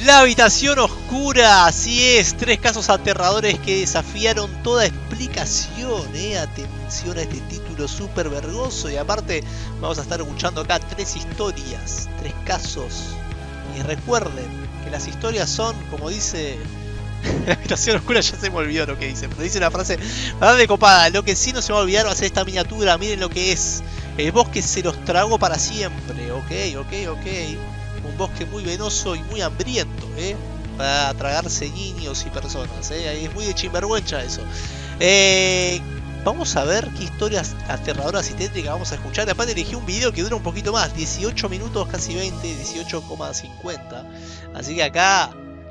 La habitación oscura, así es, 3 casos aterradores que desafiaron toda explicación, atención a este título súper vergoso, y aparte vamos a estar escuchando acá 3 historias, 3 casos, y recuerden que las historias son, como dice, la habitación oscura, ya se me olvidó lo que dice, pero dice una frase bastante copada, lo que sí no se me va a olvidar va a ser esta miniatura, miren lo que es, el bosque se los tragó para siempre, ok. Un bosque muy venoso y muy hambriento, para tragarse niños y personas, es muy de chimvergüenza eso. Vamos a ver qué historias aterradoras y tétricas vamos a escuchar. Aparte elegí un video que dura un poquito más, 18 minutos, casi 20, 18,50. Así que acá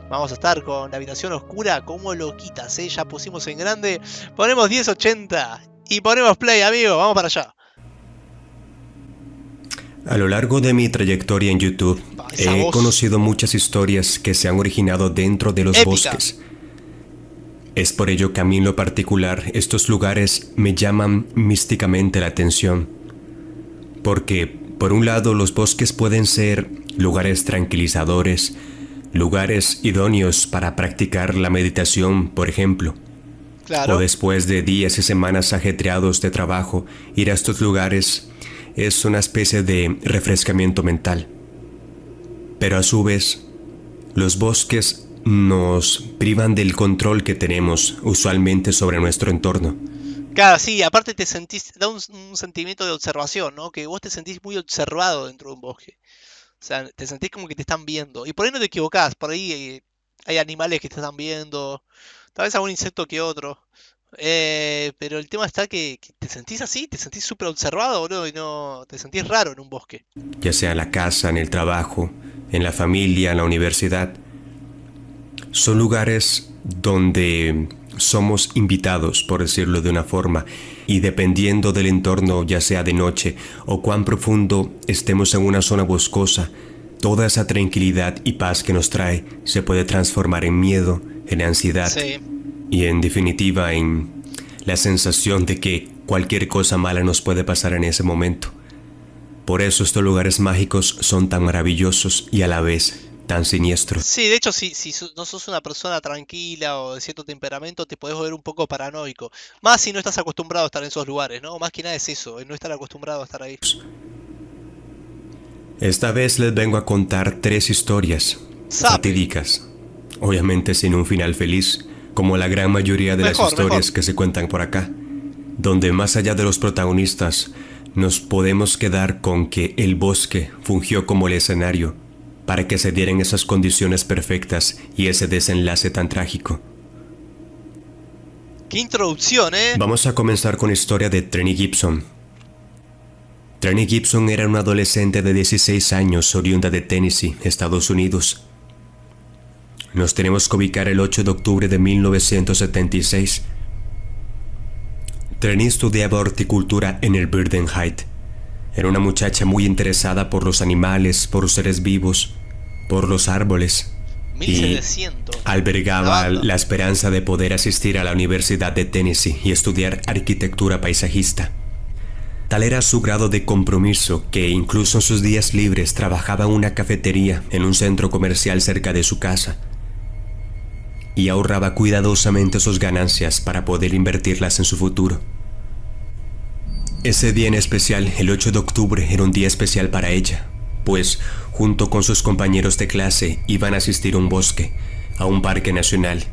vamos a estar con la habitación oscura como loquitas, ya pusimos en grande, ponemos 1080 y ponemos play, amigo, vamos para allá. A lo largo de mi trayectoria en YouTube, he conocido muchas historias que se han originado dentro de los bosques. Es por ello que a mí en lo particular estos lugares me llaman místicamente la atención. Porque, por un lado, los bosques pueden ser lugares tranquilizadores, lugares idóneos para practicar la meditación, por ejemplo. Claro. O después de días y semanas ajetreados de trabajo, ir a estos lugares es una especie de refrescamiento mental. Pero a su vez, los bosques nos privan del control que tenemos usualmente sobre nuestro entorno. Claro, sí, aparte te sentís, da un sentimiento de observación, ¿no? Que vos te sentís muy observado dentro de un bosque. O sea, te sentís como que te están viendo. Y por ahí no te equivocás, por ahí hay animales que te están viendo, tal vez algún insecto que otro. Pero el tema está que te sentís así, te sentís súper observado, bro, y no te sentís raro en un bosque. Ya sea en la casa, en el trabajo, en la familia, en la universidad. Son lugares donde somos invitados, por decirlo de una forma, y dependiendo del entorno, ya sea de noche o cuán profundo estemos en una zona boscosa, toda esa tranquilidad y paz que nos trae se puede transformar en miedo, en ansiedad. Sí. Y en definitiva en la sensación de que cualquier cosa mala nos puede pasar en ese momento. Por eso estos lugares mágicos son tan maravillosos y a la vez tan siniestros. Sí, de hecho, si no sos una persona tranquila o de cierto temperamento, te podés volver un poco paranoico. Más si no estás acostumbrado a estar en esos lugares, ¿no? Más que nada es eso, el no estar acostumbrado a estar ahí. Esta vez les vengo a contar 3 historias fatídicas. Obviamente sin un final feliz, como la gran mayoría de las historias que se cuentan por acá, donde más allá de los protagonistas, nos podemos quedar con que el bosque fungió como el escenario para que se dieran esas condiciones perfectas y ese desenlace tan trágico. ¡Qué introducción, Vamos a comenzar con la historia de Trenny Gibson. Trenny Gibson era una adolescente de 16 años oriunda de Tennessee, Estados Unidos. Nos tenemos que ubicar el 8 de octubre de 1976. Trenny estudiaba horticultura en el Virden Heights. Era una muchacha muy interesada por los animales, por los seres vivos, por los árboles. 1700. Y albergaba la esperanza de poder asistir a la Universidad de Tennessee y estudiar arquitectura paisajista. Tal era su grado de compromiso que incluso en sus días libres trabajaba en una cafetería en un centro comercial cerca de su casa. Y ahorraba cuidadosamente sus ganancias para poder invertirlas en su futuro. Ese día en especial, el 8 de octubre, era un día especial para ella, pues junto con sus compañeros de clase iban a asistir a un bosque, a un parque nacional,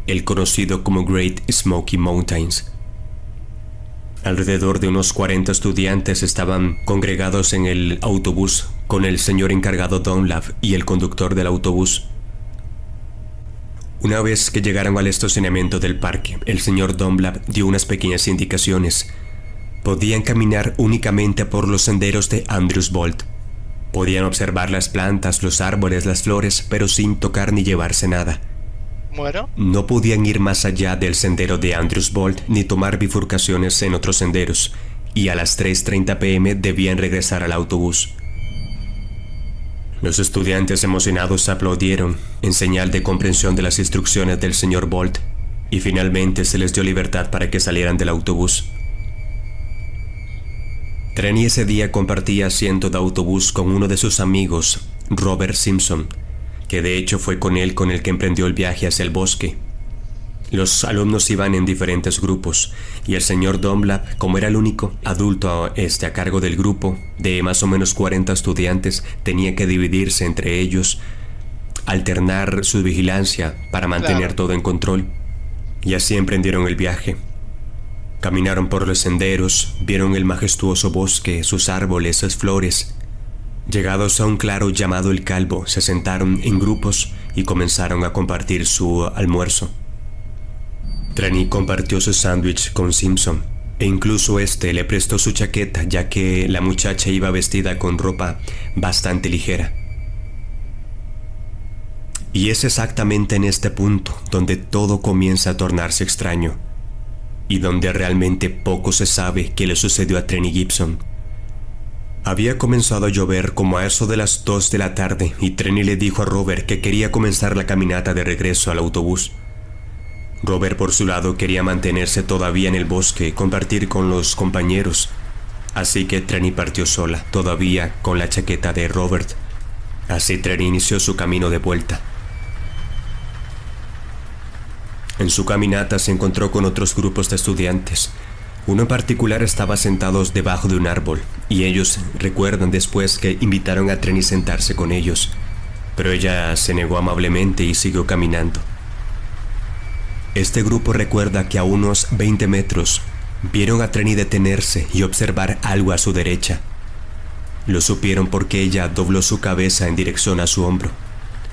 el conocido como Great Smoky Mountains. Alrededor de unos 40 estudiantes estaban congregados en el autobús con el señor encargado Dunlap y el conductor del autobús. Una vez que llegaron al estacionamiento del parque, el señor Dunlap dio unas pequeñas indicaciones. Podían caminar únicamente por los senderos de Andrews Bolt. Podían observar las plantas, los árboles, las flores, pero sin tocar ni llevarse nada. Bueno. No podían ir más allá del sendero de Andrews Bolt ni tomar bifurcaciones en otros senderos, y a las 3:30 p.m. debían regresar al autobús. Los estudiantes emocionados aplaudieron en señal de comprensión de las instrucciones del señor Bolt, y finalmente se les dio libertad para que salieran del autobús. Trenny ese día compartía asiento de autobús con uno de sus amigos, Robert Simpson, que de hecho fue con él con el que emprendió el viaje hacia el bosque. Los alumnos iban en diferentes grupos y el señor Dunlap, como era el único adulto a cargo del grupo de más o menos 40 estudiantes, tenía que dividirse entre ellos, alternar su vigilancia para mantener todo en control. Y así emprendieron el viaje. Caminaron por los senderos, vieron el majestuoso bosque, sus árboles, sus flores. Llegados a un claro llamado El Calvo, se sentaron en grupos y comenzaron a compartir su almuerzo. Trenny compartió su sándwich con Simpson, e incluso le prestó su chaqueta, ya que la muchacha iba vestida con ropa bastante ligera. Y es exactamente en este punto donde todo comienza a tornarse extraño, y donde realmente poco se sabe qué le sucedió a Trenny Gibson. Había comenzado a llover como a eso de las 2 de la tarde, y Trenny le dijo a Robert que quería comenzar la caminata de regreso al autobús. Robert, por su lado, quería mantenerse todavía en el bosque y compartir con los compañeros, así que Trenny partió sola, todavía con la chaqueta de Robert. Así Trenny inició su camino de vuelta. En su caminata se encontró con otros grupos de estudiantes. Uno en particular estaba sentados debajo de un árbol, y ellos recuerdan después que invitaron a Trenny a sentarse con ellos, pero ella se negó amablemente y siguió caminando. Este grupo recuerda que a unos 20 metros vieron a Trenny detenerse y observar algo a su derecha. Lo supieron porque ella dobló su cabeza en dirección a su hombro.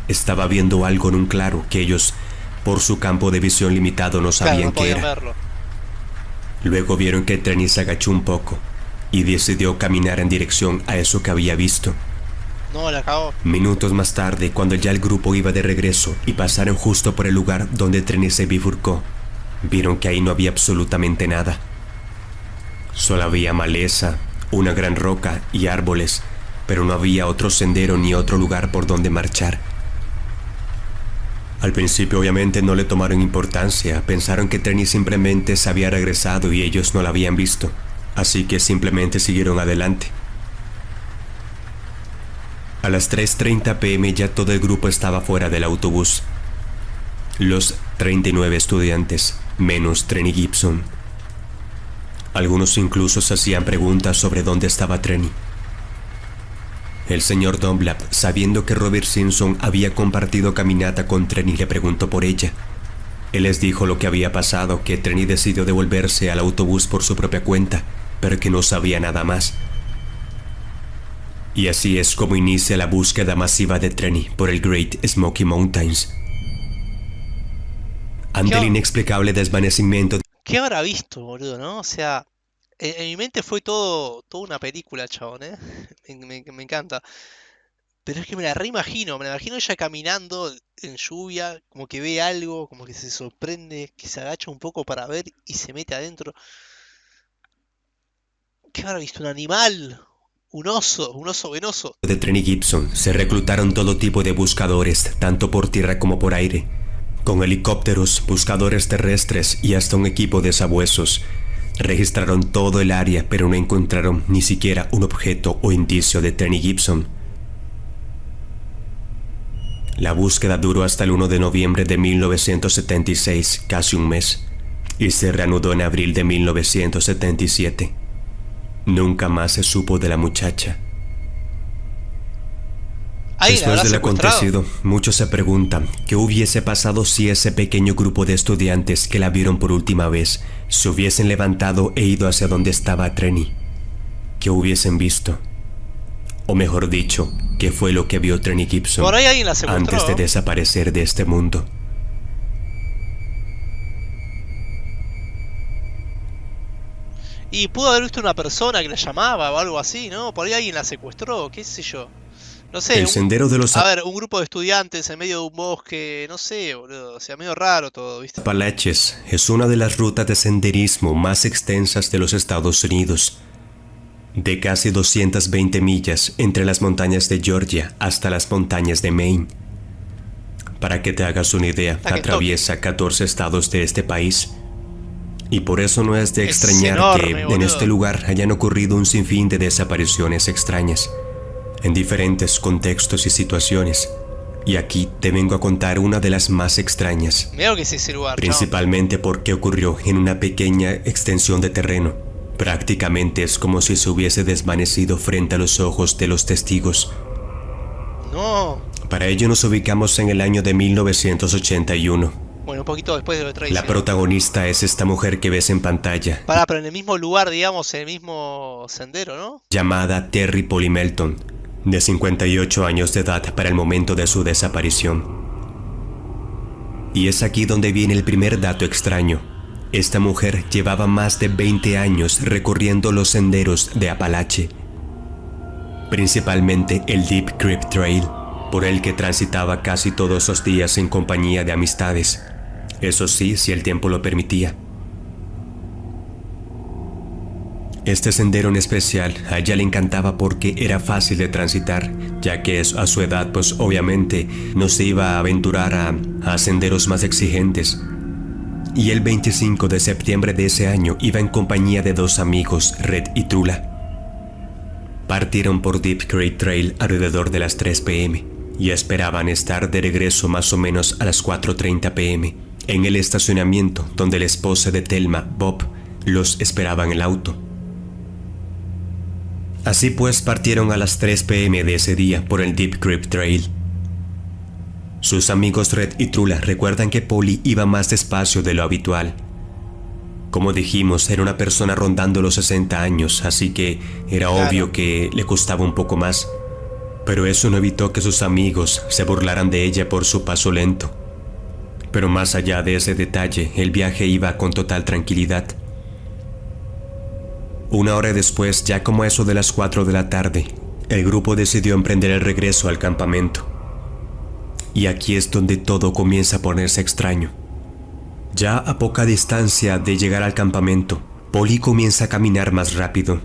Estaba viendo algo en un claro que ellos, por su campo de visión limitado, no sabían qué era. Verlo. Luego vieron que Trenny se agachó un poco y decidió caminar en dirección a eso que había visto. No, la acabó. Minutos más tarde, cuando ya el grupo iba de regreso y pasaron justo por el lugar donde Trenny se bifurcó, vieron que ahí no había absolutamente nada. Solo había maleza, una gran roca y árboles, pero no había otro sendero ni otro lugar por donde marchar. Al principio obviamente no le tomaron importancia, pensaron que Trenny simplemente se había regresado y ellos no la habían visto, así que simplemente siguieron adelante. A las 3:30 p.m. ya todo el grupo estaba fuera del autobús. Los 39 estudiantes, menos Trenny Gibson. Algunos incluso se hacían preguntas sobre dónde estaba Trenny. El señor Dunlap, sabiendo que Robert Simpson había compartido caminata con Trenny, le preguntó por ella. Él les dijo lo que había pasado, que Trenny decidió devolverse al autobús por su propia cuenta, pero que no sabía nada más. Y así es como inicia la búsqueda masiva de Trenny por el Great Smoky Mountains. Ante el inexplicable desvanecimiento. ¿Qué habrá visto, boludo, no? O sea, en mi mente fue toda una película, chabón, ¿eh? Me encanta. Pero es que me la reimagino, me la imagino ella caminando en lluvia, como que ve algo, como que se sorprende, que se agacha un poco para ver y se mete adentro. ¿Qué habrá visto? ¿Un animal? Un oso venoso. De Trenny Gibson se reclutaron todo tipo de buscadores, tanto por tierra como por aire, con helicópteros, buscadores terrestres y hasta un equipo de sabuesos. Registraron todo el área, pero no encontraron ni siquiera un objeto o indicio de Trenny Gibson. La búsqueda duró hasta el 1 de noviembre de 1976, casi un mes, y se reanudó en abril de 1977. Nunca más se supo de la muchacha. Después del acontecido, muchos se preguntan qué hubiese pasado si ese pequeño grupo de estudiantes que la vieron por última vez se hubiesen levantado e ido hacia donde estaba Trenny. ¿Qué hubiesen visto? O mejor dicho, ¿qué fue lo que vio Trenny Gibson por ahí alguien la secuestró, antes de desaparecer de este mundo? Y pudo haber visto una persona que la llamaba o algo así, ¿no? Por ahí alguien la secuestró, qué sé yo. No sé, el sendero de los... A ver, un grupo de estudiantes en medio de un bosque, no sé, boludo. O sea, medio raro todo, ¿viste? Apalaches es una de las rutas de senderismo más extensas de los Estados Unidos. De casi 220 millas entre las montañas de Georgia hasta las montañas de Maine. Para que te hagas una idea, atraviesa 14 estados de este país. Y por eso no es de extrañar que en este lugar hayan ocurrido un sinfín de desapariciones extrañas, en diferentes contextos y situaciones, Y aquí te vengo a contar una de las más extrañas. Mira lo que es ese lugar, principalmente porque ocurrió en una pequeña extensión de terreno. Prácticamente es como si se hubiese desvanecido frente a los ojos de los testigos. No. Para ello nos ubicamos en el año de 1981. Bueno, un poquito después de lo tradicional. La protagonista es esta mujer que ves en pantalla. Pero en el mismo lugar, digamos, en el mismo sendero, ¿no? Llamada Terry Polly Melton, de 58 años de edad para el momento de su desaparición. Y es aquí donde viene el primer dato extraño. Esta mujer llevaba más de 20 años recorriendo los senderos de Apalache, principalmente el Deep Creek Trail, por el que transitaba casi todos los días en compañía de amistades. Eso sí, si el tiempo lo permitía. Este sendero en especial a ella le encantaba porque era fácil de transitar, ya que a su edad pues obviamente no se iba a aventurar a senderos más exigentes. Y el 25 de septiembre de ese año iba en compañía de dos amigos, Red y Trula. Partieron por Deep Creek Trail alrededor de las 3 p.m. y esperaban estar de regreso más o menos a las 4:30 p.m. en el estacionamiento donde la esposa de Thelma, Bob, los esperaba en el auto. Así pues partieron a las 3 p.m. de ese día por el Deep Creek Trail. Sus amigos Red y Trula recuerdan que Polly iba más despacio de lo habitual. Como dijimos, era una persona rondando los 60 años, así que era obvio que le costaba un poco más. Pero eso no evitó que sus amigos se burlaran de ella por su paso lento. Pero más allá de ese detalle, el viaje iba con total tranquilidad. Una hora después, ya como eso de las 4 de la tarde, el grupo decidió emprender el regreso al campamento. Y aquí es donde todo comienza a ponerse extraño. Ya a poca distancia de llegar al campamento, Polly comienza a caminar más rápido.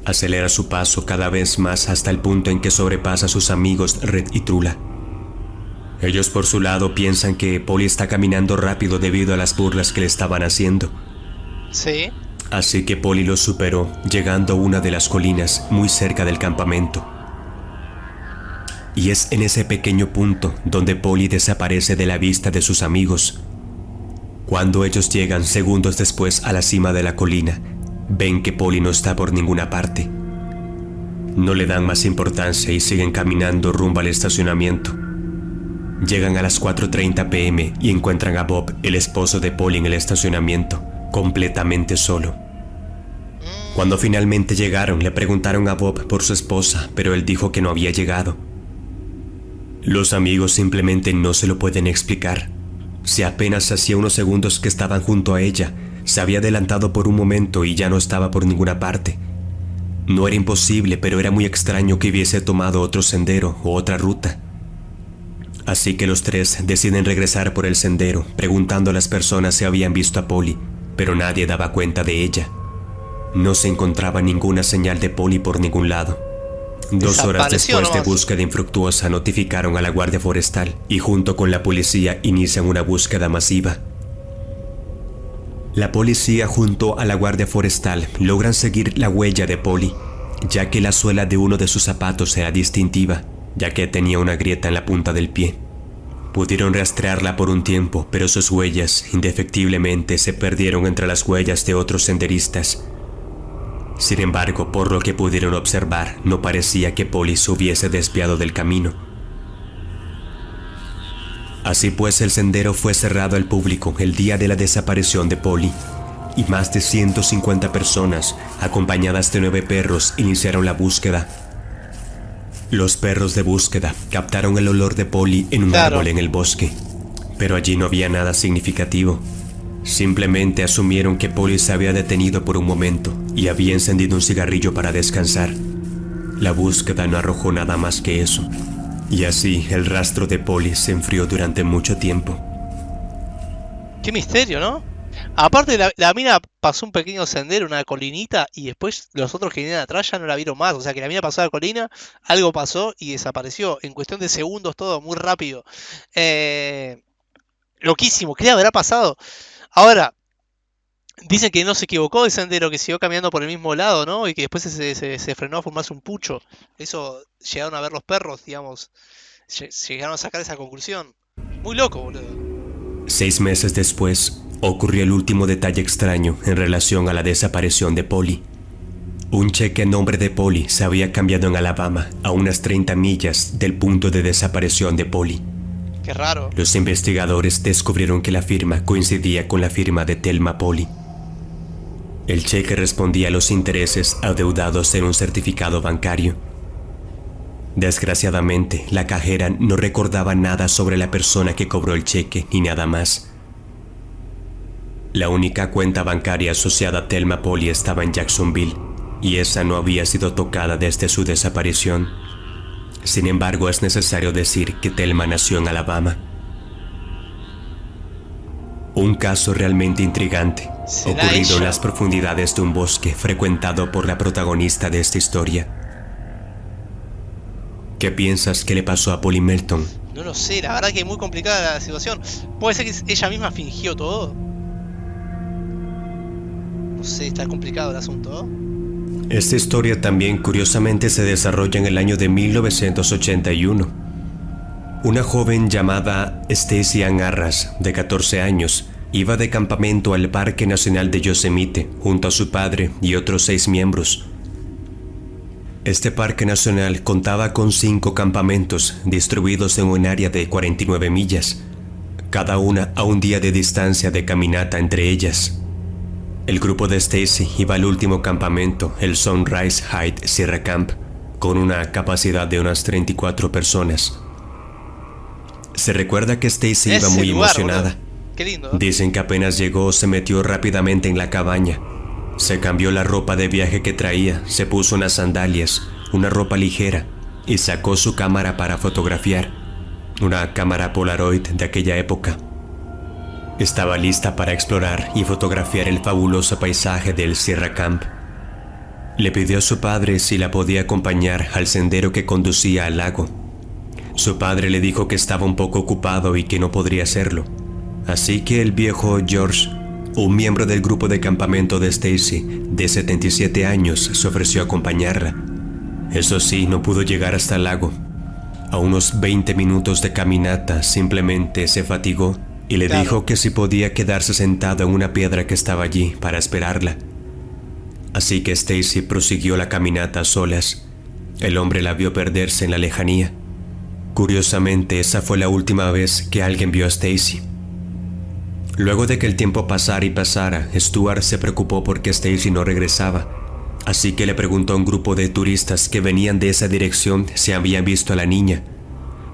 Acelera su paso cada vez más hasta el punto en que sobrepasa a sus amigos Red y Trula. Ellos por su lado piensan que Polly está caminando rápido debido a las burlas que le estaban haciendo. Sí. Así que Polly los superó, llegando a una de las colinas muy cerca del campamento. Y es en ese pequeño punto donde Polly desaparece de la vista de sus amigos. Cuando ellos llegan segundos después a la cima de la colina, ven que Polly no está por ninguna parte. No le dan más importancia y siguen caminando rumbo al estacionamiento. Llegan a las 4:30 p.m. y encuentran a Bob, el esposo de Polly, en el estacionamiento, completamente solo. Cuando finalmente llegaron, le preguntaron a Bob por su esposa, pero él dijo que no había llegado. Los amigos simplemente no se lo pueden explicar. Si apenas hacía unos segundos que estaban junto a ella, se había adelantado por un momento y ya no estaba por ninguna parte. No era imposible, pero era muy extraño que hubiese tomado otro sendero o otra ruta. Así que los tres deciden regresar por el sendero, preguntando a las personas si habían visto a Polly, pero nadie daba cuenta de ella. No se encontraba ninguna señal de Polly por ningún lado. 2 horas después de búsqueda infructuosa notificaron a la Guardia Forestal y junto con la policía inician una búsqueda masiva. La policía junto a la Guardia Forestal logran seguir la huella de Polly, ya que la suela de uno de sus zapatos era distintiva, ya que tenía una grieta en la punta del pie. Pudieron rastrearla por un tiempo, pero sus huellas indefectiblemente se perdieron entre las huellas de otros senderistas. Sin embargo, por lo que pudieron observar, no parecía que Polly se hubiese desviado del camino. Así pues, el sendero fue cerrado al público el día de la desaparición de Polly, y más de 150 personas, acompañadas de 9 perros, iniciaron la búsqueda. Los perros de búsqueda captaron el olor de Polly en un árbol en el bosque, pero allí no había nada significativo. Simplemente asumieron que Polly se había detenido por un momento y había encendido un cigarrillo para descansar. La búsqueda no arrojó nada más que eso, y así el rastro de Polly se enfrió durante mucho tiempo. Qué misterio, ¿no? Aparte, la mina pasó un pequeño sendero, una colinita, y después los otros que venían atrás ya no la vieron más. O sea que la mina pasó a la colina, algo pasó y desapareció. En cuestión de segundos, todo muy rápido. Loquísimo, ¿qué le habrá pasado? Ahora, dicen que no se equivocó de sendero, que siguió caminando por el mismo lado, ¿no? Y que después se frenó a formarse un pucho. Eso llegaron a ver los perros, digamos. Llegaron a sacar esa conclusión. Muy loco, boludo. 6 meses después, ocurrió el último detalle extraño en relación a la desaparición de Polly. Un cheque a nombre de Polly se había cambiado en Alabama, a unas 30 millas del punto de desaparición de Polly. Qué raro. Los investigadores descubrieron que la firma coincidía con la firma de Thelma Polly. El cheque respondía a los intereses adeudados en un certificado bancario. Desgraciadamente, la cajera no recordaba nada sobre la persona que cobró el cheque ni nada más. La única cuenta bancaria asociada a Thelma Polly estaba en Jacksonville, y esa no había sido tocada desde su desaparición. Sin embargo, es necesario decir que Thelma nació en Alabama. Un caso realmente intrigante, ocurrido en las profundidades de un bosque frecuentado por la protagonista de esta historia. ¿Qué piensas que le pasó a Polly Melton? No lo sé, la verdad que es muy complicada la situación. ¿Puede ser que ella misma fingió todo? No sé, está complicado el asunto. Esta historia también curiosamente se desarrolla en el año de 1981. Una joven llamada Stacy Ann Arras, de 14 años, iba de campamento al Parque Nacional de Yosemite junto a su padre y otros 6 miembros. Este parque nacional contaba con 5 campamentos distribuidos en un área de 49 millas, cada una a un día de distancia de caminata entre ellas. El grupo de Stacy iba al último campamento, el Sunrise Heights Sierra Camp, con una capacidad de unas 34 personas. Se recuerda que Stacy iba muy emocionada. Qué lindo. Dicen que apenas llegó, se metió rápidamente en la cabaña. Se cambió la ropa de viaje que traía, se puso unas sandalias, una ropa ligera y sacó su cámara para fotografiar, una cámara Polaroid de aquella época. Estaba lista para explorar y fotografiar el fabuloso paisaje del Sierra Camp. Le pidió a su padre si la podía acompañar al sendero que conducía al lago. Su padre le dijo que estaba un poco ocupado y que no podría hacerlo. Así que el viejo George, un miembro del grupo de campamento de Stacy, de 77 años, se ofreció a acompañarla. Eso sí, no pudo llegar hasta el lago. A unos 20 minutos de caminata, simplemente se fatigó y le dijo que si podía quedarse sentado en una piedra que estaba allí para esperarla. Así que Stacy prosiguió la caminata a solas. El hombre la vio perderse en la lejanía. Curiosamente, esa fue la última vez que alguien vio a Stacy. Luego de que el tiempo pasara y pasara, Stuart se preocupó porque Stacy no regresaba. Así que le preguntó a un grupo de turistas que venían de esa dirección si habían visto a la niña.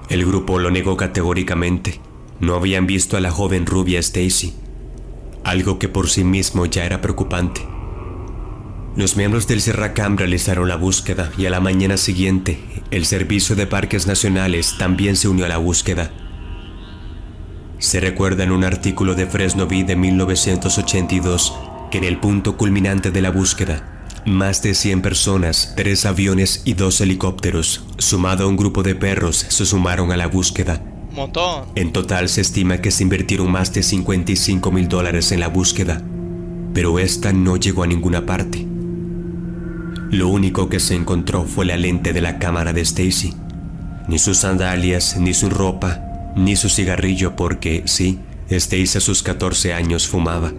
El grupo lo negó categóricamente. No habían visto a la joven rubia Stacy, algo que por sí mismo ya era preocupante. Los miembros del Sierra Camp realizaron la búsqueda y a la mañana siguiente, el Servicio de Parques Nacionales también se unió a la búsqueda. Se recuerda en un artículo de Fresno Bee de 1982 que en el punto culminante de la búsqueda, más de 100 personas, 3 aviones y 2 helicópteros, sumado a un grupo de perros, se sumaron a la búsqueda. Un montón. En total se estima que se invirtieron más de $55,000 en la búsqueda, pero esta no llegó a ninguna parte. Lo único que se encontró fue la lente de la cámara de Stacy. Ni sus sandalias, ni su ropa, ni su cigarrillo porque, sí, Stacy a sus 14 años fumaba.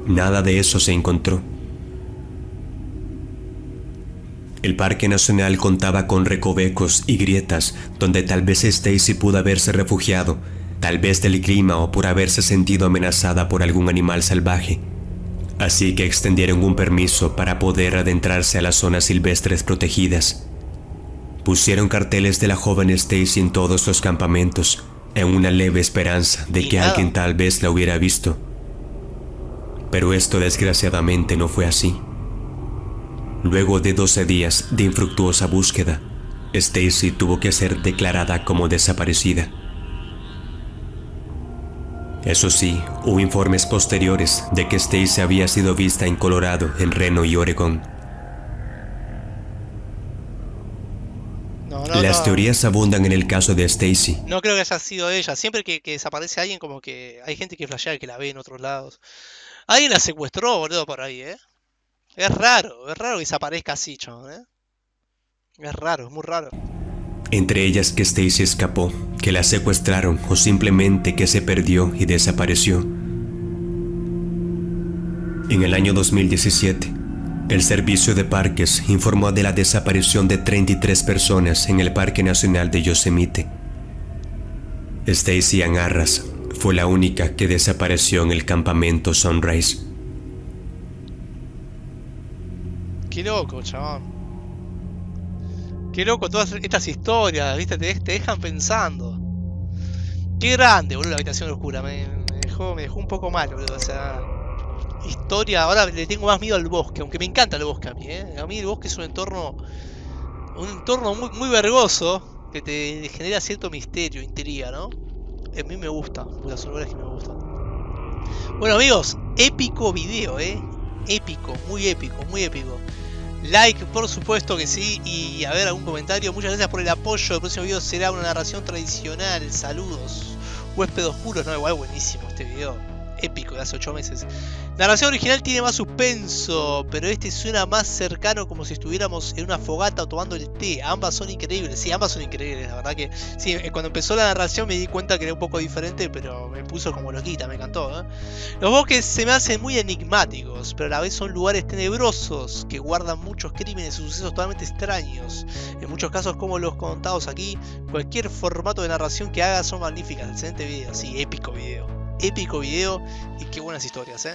Nada de eso se encontró. El Parque Nacional contaba con recovecos y grietas donde tal vez Stacy pudo haberse refugiado, tal vez del clima o por haberse sentido amenazada por algún animal salvaje. Así que extendieron un permiso para poder adentrarse a las zonas silvestres protegidas. Pusieron carteles de la joven Stacy en todos los campamentos, en una leve esperanza de que alguien tal vez la hubiera visto. Pero esto desgraciadamente no fue así. Luego de 12 días de infructuosa búsqueda, Stacy tuvo que ser declarada como desaparecida. Eso sí, hubo informes posteriores de que Stacy había sido vista en Colorado, en Reno y Oregón. Las teorías abundan en el caso de Stacy. No creo que haya sido ella. Siempre que desaparece alguien, como que hay gente que flashea que la ve en otros lados. Alguien la secuestró, boludo, por ahí, ¿eh? Es raro que desaparezca así, chabón, ¿eh? Es raro, es muy raro. entre ellas que Stacy escapó, que la secuestraron o simplemente que se perdió y desapareció. En el año 2017, el Servicio de Parques informó de la desaparición de 33 personas en el Parque Nacional de Yosemite. Stacy Ann Arras fue la única que desapareció en el campamento Sunrise. Qué loco, chabón. Qué loco todas estas historias, ¿viste? Te dejan pensando. Qué grande, boludo, la habitación oscura. Me dejó un poco mal, boludo. O sea, historia. Ahora le tengo más miedo al bosque, aunque me encanta el bosque a mí, ¿eh? A mí el bosque es un entorno muy, muy vergoso que te genera cierto misterio, intriga, ¿no? A mí me gusta, son lugares que me gustan. Bueno, amigos, épico video, épico, muy épico, muy épico. Like, por supuesto que sí, y a ver algún comentario. Muchas gracias por el apoyo. El próximo video será una narración tradicional. Saludos. Huésped oscuro, no, igual buenísimo este video. Épico de hace 8 meses. La narración original tiene más suspenso, pero este suena más cercano, como si estuviéramos en una fogata o tomando el té. Ambas son increíbles, sí, ambas son increíbles, la verdad que sí, cuando empezó la narración me di cuenta que era un poco diferente, pero me puso como loquita, me encantó, ¿eh? Los bosques se me hacen muy enigmáticos, pero a la vez son lugares tenebrosos que guardan muchos crímenes y sucesos totalmente extraños. En muchos casos, como los contados aquí, cualquier formato de narración que haga son magníficas. Excelente video, sí, épico video y qué buenas historias,